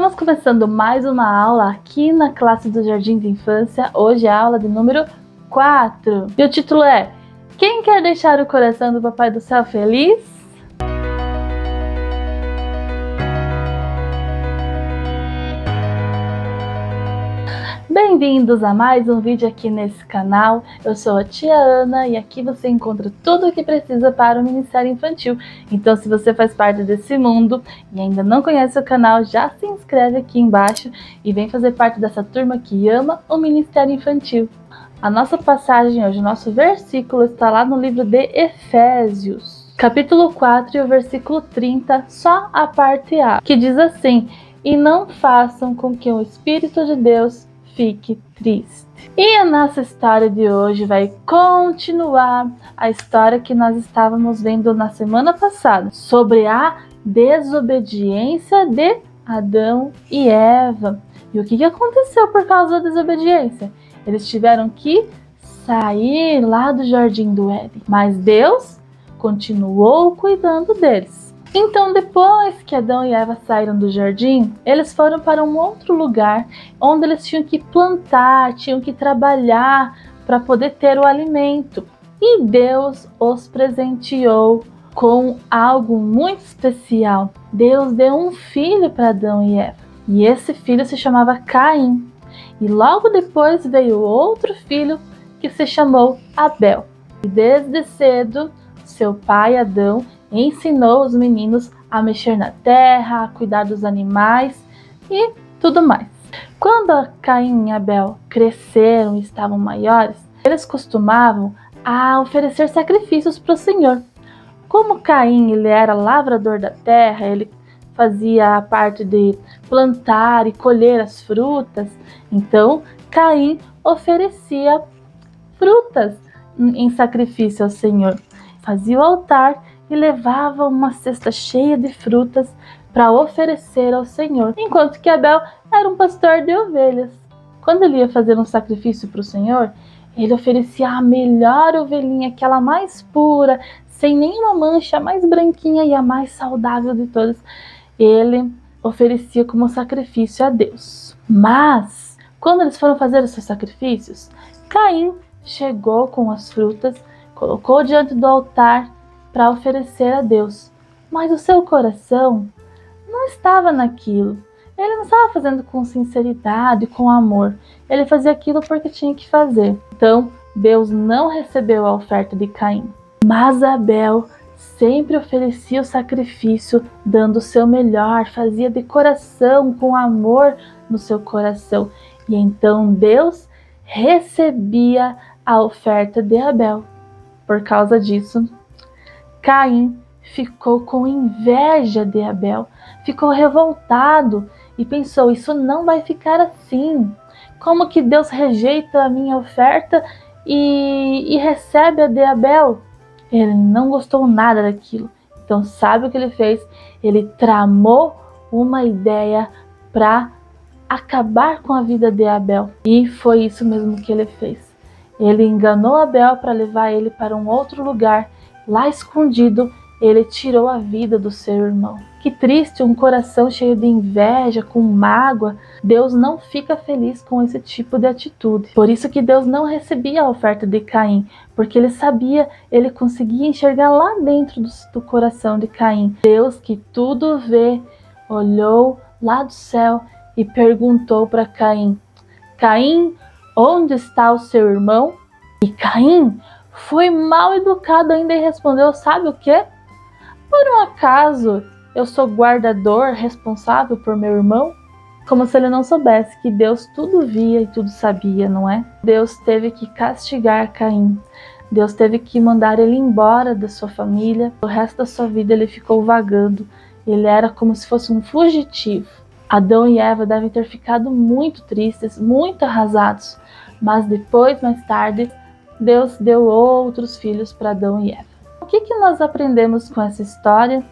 Estamos começando mais uma aula aqui na classe do Jardim de Infância. Hoje é a aula de número 4. E o título é: Quem quer deixar o coração do Papai do Céu feliz? Bem-vindos a mais um vídeo aqui nesse canal. Eu sou a tia Ana e aqui você encontra tudo o que precisa para o Ministério Infantil. Então, se você faz parte desse mundo e ainda não conhece o canal, já se inscreve aqui embaixo e vem fazer parte dessa turma que ama o Ministério Infantil. A nossa passagem hoje, o nosso versículo está lá no livro de Efésios, capítulo 4 e o versículo 30, só a parte A, que diz assim: E não façam com que o Espírito de Deus fique triste. E a nossa história de hoje vai continuar a história que nós estávamos vendo na semana passada, sobre a desobediência de Adão e Eva. E o que aconteceu por causa da desobediência? Eles tiveram que sair lá do jardim do Éden, mas Deus continuou cuidando deles. Então, depois que Adão e Eva saíram do jardim, eles foram para um outro lugar, onde eles tinham que plantar, tinham que trabalhar para poder ter o alimento. E Deus os presenteou com algo muito especial. Deus deu um filho para Adão e Eva, e esse filho se chamava Caim. E logo depois veio outro filho que se chamou Abel. E desde cedo, seu pai Adão ensinou os meninos a mexer na terra, a cuidar dos animais e tudo mais. Quando Caim e Abel cresceram e estavam maiores, eles costumavam oferecer sacrifícios para o Senhor. Como Caim ele era lavrador da terra, ele fazia a parte de plantar e colher as frutas, então Caim oferecia frutas em sacrifício ao Senhor. Fazia o altar e levava uma cesta cheia de frutas para oferecer ao Senhor, enquanto que Abel era um pastor de ovelhas. Quando ele ia fazer um sacrifício para o Senhor, ele oferecia a melhor ovelhinha, aquela mais pura, sem nenhuma mancha, a mais branquinha e a mais saudável de todas. Ele oferecia como sacrifício a Deus. Mas, quando eles foram fazer os seus sacrifícios, Caim chegou com as frutas, colocou diante do altar para oferecer a Deus. Mas o seu coração não estava naquilo. Ele não estava fazendo com sinceridade, com amor. Ele fazia aquilo porque tinha que fazer. Então, Deus não recebeu a oferta de Caim. Mas Abel sempre oferecia o sacrifício, dando o seu melhor, fazia de coração, com amor no seu coração. E então Deus recebia a oferta de Abel. Por causa disso, Caim ficou com inveja de Abel, ficou revoltado e pensou: isso não vai ficar assim. Como que Deus rejeita a minha oferta e recebe a de Abel? Ele não gostou nada daquilo. Então, sabe o que ele fez? Ele tramou uma ideia para acabar com a vida de Abel. E foi isso mesmo que ele fez. Ele enganou Abel para levar ele para um outro lugar. Lá escondido, ele tirou a vida do seu irmão. Que triste, um coração cheio de inveja, com mágoa. Deus não fica feliz com esse tipo de atitude. Por isso que Deus não recebia a oferta de Caim, porque ele sabia, ele conseguia enxergar lá dentro do coração de Caim. Deus, que tudo vê, olhou lá do céu e perguntou para Caim: Caim, onde está o seu irmão? E Caim foi mal educado ainda e respondeu: sabe o quê? Por um acaso eu sou guardador responsável por meu irmão? Como se ele não soubesse que Deus tudo via e tudo sabia, não é? Deus teve que castigar Caim. Deus teve que mandar ele embora da sua família. O resto da sua vida ele ficou vagando. Ele era como se fosse um fugitivo. Adão e Eva devem ter ficado muito tristes, muito arrasados. Mas depois, mais tarde, Deus deu outros filhos para Adão e Eva. O que nós aprendemos com essa história?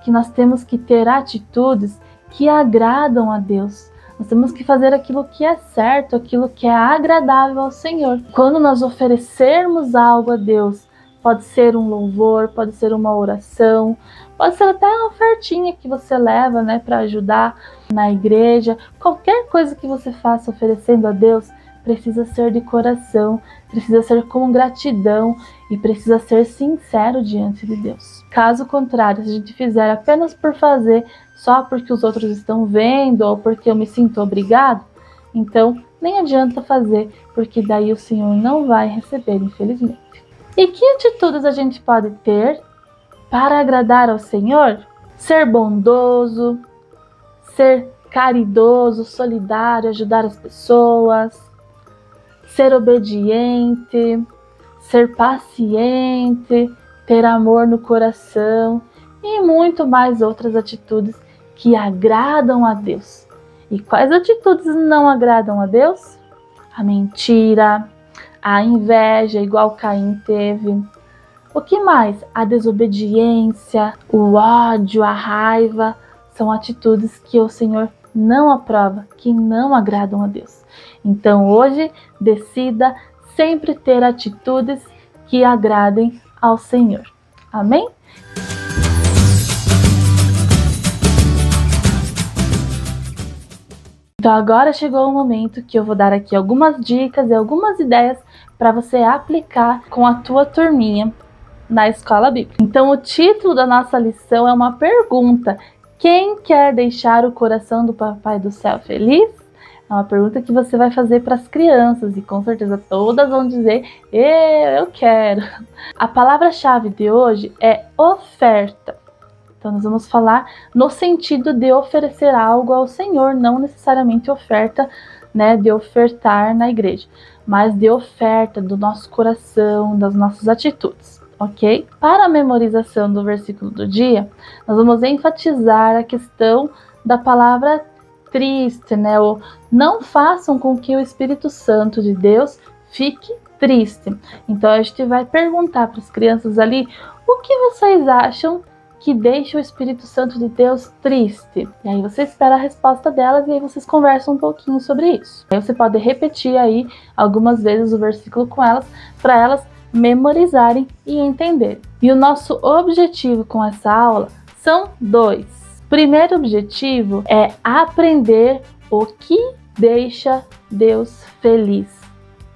Que nós temos que ter atitudes que agradam a Deus. Nós temos que fazer aquilo que é certo, aquilo que é agradável ao Senhor. Quando nós oferecermos algo a Deus, pode ser um louvor, pode ser uma oração, Pode ser até uma ofertinha que você leva, né, para ajudar na igreja. Qualquer coisa que você faça oferecendo a Deus precisa ser de coração, precisa ser com gratidão e precisa ser sincero diante de Deus. Caso contrário, se a gente fizer apenas por fazer, só porque os outros estão vendo ou porque eu me sinto obrigado, então nem adianta fazer, porque daí o Senhor não vai receber, infelizmente. E que atitudes a gente pode ter para agradar ao Senhor? Ser bondoso, ser caridoso, solidário, ajudar as pessoas, ser obediente, ser paciente, ter amor no coração e muito mais outras atitudes que agradam a Deus. E quais atitudes não agradam a Deus? A mentira, a inveja, igual Caim teve. O que mais? A desobediência, o ódio, a raiva, são atitudes que o Senhor não aprova, que não agradam a Deus. Então hoje, decida sempre ter atitudes que agradem ao Senhor. Amém? Então agora chegou o momento que eu vou dar aqui algumas dicas e algumas ideias para você aplicar com a tua turminha na escola bíblica. Então o título da nossa lição é uma pergunta: quem quer deixar o coração do Papai do Céu feliz? É uma pergunta que você vai fazer para as crianças e com certeza todas vão dizer: eu quero. A palavra-chave de hoje é oferta. Então nós vamos falar no sentido de oferecer algo ao Senhor, não necessariamente oferta, né, de ofertar na igreja, mas de oferta do nosso coração, das nossas atitudes, ok? Para a memorização do versículo do dia, nós vamos enfatizar a questão da palavra triste, né? Ou não façam com que o Espírito Santo de Deus fique triste. Então a gente vai perguntar para as crianças ali: o que vocês acham que deixa o Espírito Santo de Deus triste? E aí você espera a resposta delas e aí vocês conversam um pouquinho sobre isso. Aí você pode repetir aí algumas vezes o versículo com elas, para elas memorizarem e entenderem. E o nosso objetivo com essa aula são dois. O primeiro objetivo é aprender o que deixa Deus feliz,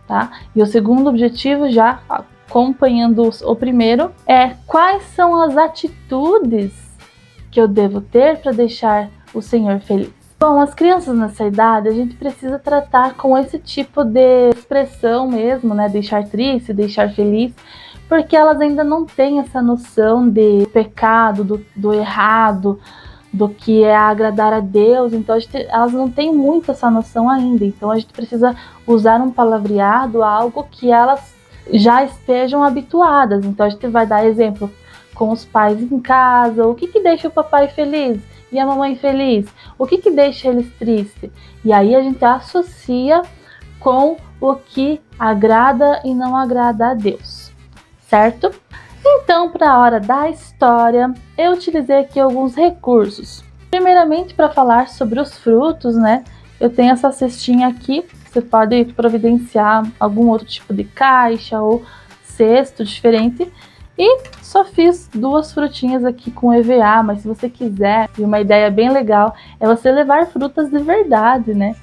tá? E o segundo objetivo, já acompanhando o primeiro, é quais são as atitudes que eu devo ter para deixar o Senhor feliz. Bom, as crianças nessa idade, a gente precisa tratar com esse tipo de expressão mesmo, né? Deixar triste, deixar feliz, porque elas ainda não têm essa noção de pecado, do errado, do que é agradar a Deus. Então elas não têm muito essa noção ainda. Então a gente precisa usar um palavreado, algo que elas já estejam habituadas. Então a gente vai dar exemplo com os pais em casa: o que deixa o papai feliz e a mamãe feliz? O que deixa eles tristes? E aí a gente associa com o que agrada e não agrada a Deus, certo? Então, para a hora da história, eu utilizei aqui alguns recursos. Primeiramente, para falar sobre os frutos, né? Eu tenho essa cestinha aqui. Você pode providenciar algum outro tipo de caixa ou cesto diferente. E só fiz 2 frutinhas aqui com EVA, mas se você quiser, e uma ideia bem legal, é você levar frutas de verdade, né?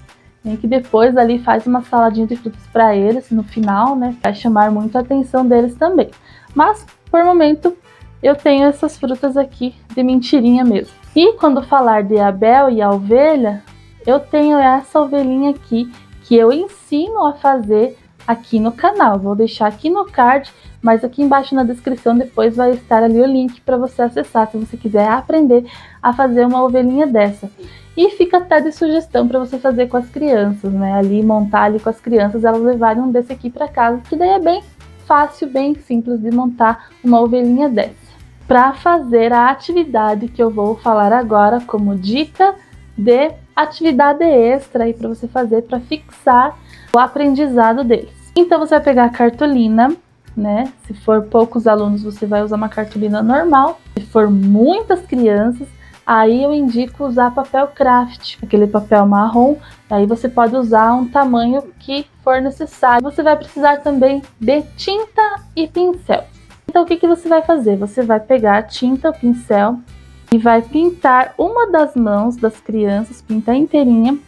E que depois ali faz uma saladinha de frutas para eles no final, né? Vai chamar muito a atenção deles também. Mas, por momento, eu tenho essas frutas aqui de mentirinha mesmo. E quando falar de Abel e a ovelha, eu tenho essa ovelhinha aqui que eu ensino a fazer aqui no canal. Vou deixar aqui no card, mas aqui embaixo na descrição depois vai estar ali o link para você acessar, se você quiser aprender a fazer uma ovelhinha dessa. E fica até de sugestão para você fazer com as crianças, né? Ali, montar ali com as crianças, elas levarem um desse aqui para casa, que daí é bem fácil, bem simples de montar uma ovelhinha dessa. Para fazer a atividade que eu vou falar agora como dica de atividade extra aí para você fazer para fixar o aprendizado deles. Então você vai pegar a cartolina, né? Se for poucos alunos, você vai usar uma cartolina normal. Se for muitas crianças, aí eu indico usar papel craft, aquele papel marrom. Aí você pode usar um tamanho que for necessário. Você vai precisar também de tinta e pincel. Então o que você vai fazer? Você vai pegar a tinta, o pincel e vai pintar uma das mãos das crianças, pintar inteirinha.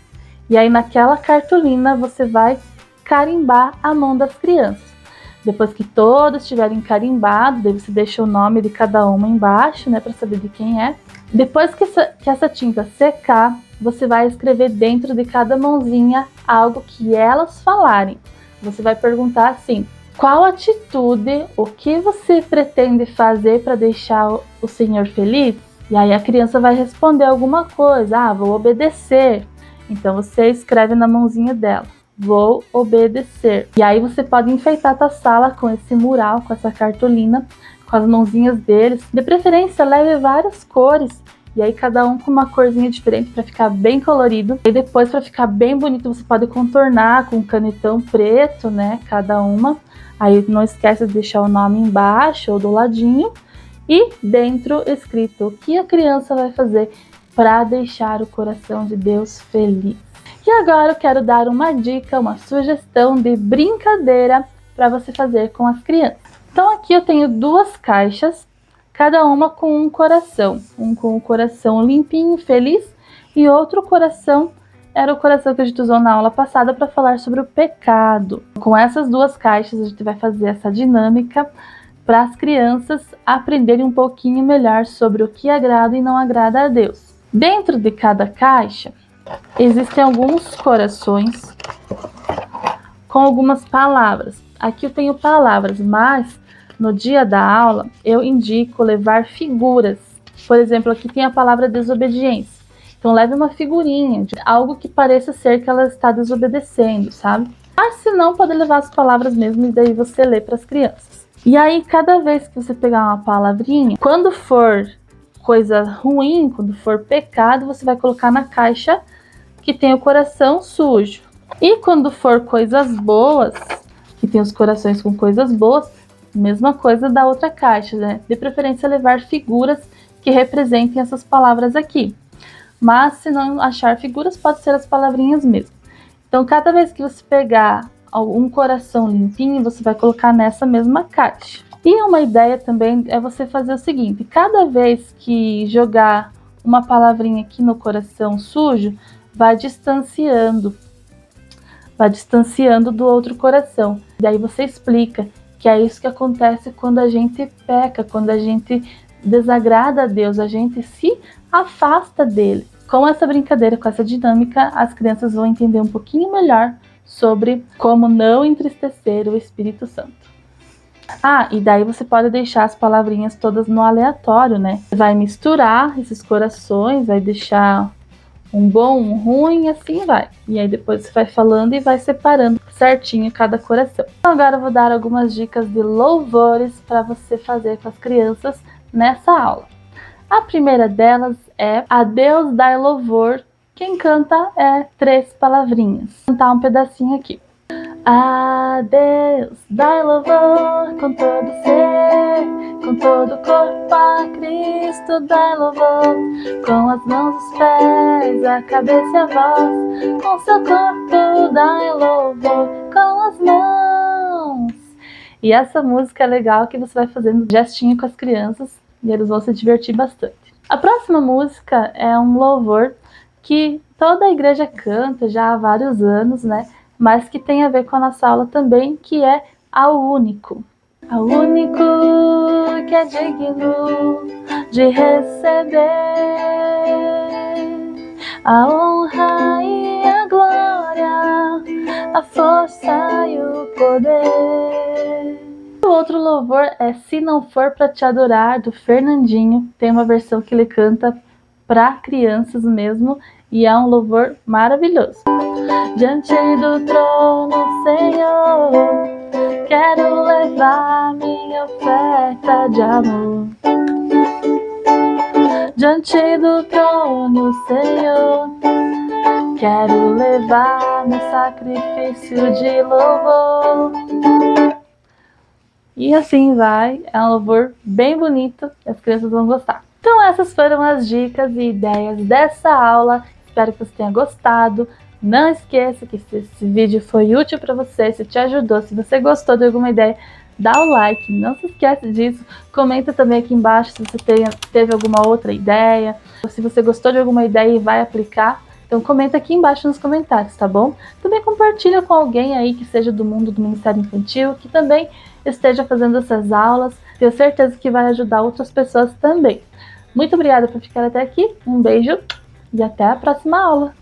E aí naquela cartolina você vai carimbar a mão das crianças. Depois que todas estiverem carimbadas, daí você deixa o nome de cada uma embaixo, né, para saber de quem é. Depois que essa tinta secar, você vai escrever dentro de cada mãozinha algo que elas falarem. Você vai perguntar assim: qual atitude, o que você pretende fazer para deixar o Senhor feliz? E aí a criança vai responder alguma coisa. Vou obedecer. Então você escreve na mãozinha dela: vou obedecer. E aí você pode enfeitar a tua sala com esse mural, com essa cartolina, com as mãozinhas deles. De preferência, leve várias cores. E aí cada um com uma corzinha diferente para ficar bem colorido. E depois, para ficar bem bonito, você pode contornar com um canetão preto, né? Cada uma. Aí não esquece de deixar o nome embaixo ou do ladinho. E dentro escrito o que a criança vai fazer para deixar o coração de Deus feliz. E agora eu quero dar uma dica, uma sugestão de brincadeira para você fazer com as crianças. Então aqui eu tenho 2 caixas, cada uma com um coração. Um com o coração limpinho, feliz, e outro coração era o coração que a gente usou na aula passada para falar sobre o pecado. Com essas 2 caixas a gente vai fazer essa dinâmica para as crianças aprenderem um pouquinho melhor sobre o que agrada e não agrada a Deus. Dentro de cada caixa existem alguns corações com algumas palavras. Aqui eu tenho palavras, mas no dia da aula eu indico levar figuras. Por exemplo, aqui tem a palavra desobediência. Então leve uma figurinha de algo que pareça ser que ela está desobedecendo, sabe? Mas se não, pode levar as palavras mesmo e daí você lê para as crianças. E aí, cada vez que você pegar uma palavrinha, quando for coisa ruim, quando for pecado, você vai colocar na caixa que tem o coração sujo. E quando for coisas boas, que tem os corações com coisas boas, mesma coisa da outra caixa, né? De preferência levar figuras que representem essas palavras aqui. Mas se não achar figuras, pode ser as palavrinhas mesmo. Então, cada vez que você pegar um coração limpinho, você vai colocar nessa mesma caixa. E uma ideia também é você fazer o seguinte: cada vez que jogar uma palavrinha aqui no coração sujo, vai distanciando do outro coração. Daí você explica que é isso que acontece quando a gente peca, quando a gente desagrada a Deus, a gente se afasta dele. Com essa brincadeira, com essa dinâmica, as crianças vão entender um pouquinho melhor sobre como não entristecer o Espírito Santo. E daí você pode deixar as palavrinhas todas no aleatório, né? Você vai misturar esses corações, vai deixar um bom, um ruim, assim vai. E aí depois você vai falando e vai separando certinho cada coração. Então agora eu vou dar algumas dicas de louvores para você fazer com as crianças nessa aula. A primeira delas é A Deus dai louvor. Quem canta é 3 palavrinhas. Vou cantar um pedacinho aqui. A Deus dai louvor com todo ser, com todo corpo a Cristo dai louvor, com as mãos, os pés, a cabeça e a voz, com seu corpo dai louvor com as mãos. E essa música é legal que você vai fazendo gestinho com as crianças e eles vão se divertir bastante. A próxima música é um louvor que toda a igreja canta já há vários anos, né? Mas que tem a ver com a nossa aula também, que é Ao Único. Ao único que é digno de receber a honra e a glória, a força e o poder. O outro louvor é Se Não For Pra Te Adorar, do Fernandinho. Tem uma versão que ele canta para crianças mesmo, e é um louvor maravilhoso. Diante do trono, Senhor, quero levar minha oferta de amor. Diante do trono, Senhor, quero levar meu sacrifício de louvor. E assim vai, é um louvor bem bonito, as crianças vão gostar. Então essas foram as dicas e ideias dessa aula. Espero que você tenha gostado. Não esqueça que se esse vídeo foi útil para você, se te ajudou, se você gostou de alguma ideia, dá o like, não se esquece disso. Comenta também aqui embaixo se você teve alguma outra ideia, ou se você gostou de alguma ideia e vai aplicar. Então comenta aqui embaixo nos comentários, tá bom? Também compartilha com alguém aí que seja do mundo do Ministério Infantil, que também esteja fazendo essas aulas. Tenho certeza que vai ajudar outras pessoas também. Muito obrigada por ficar até aqui, um beijo e até a próxima aula!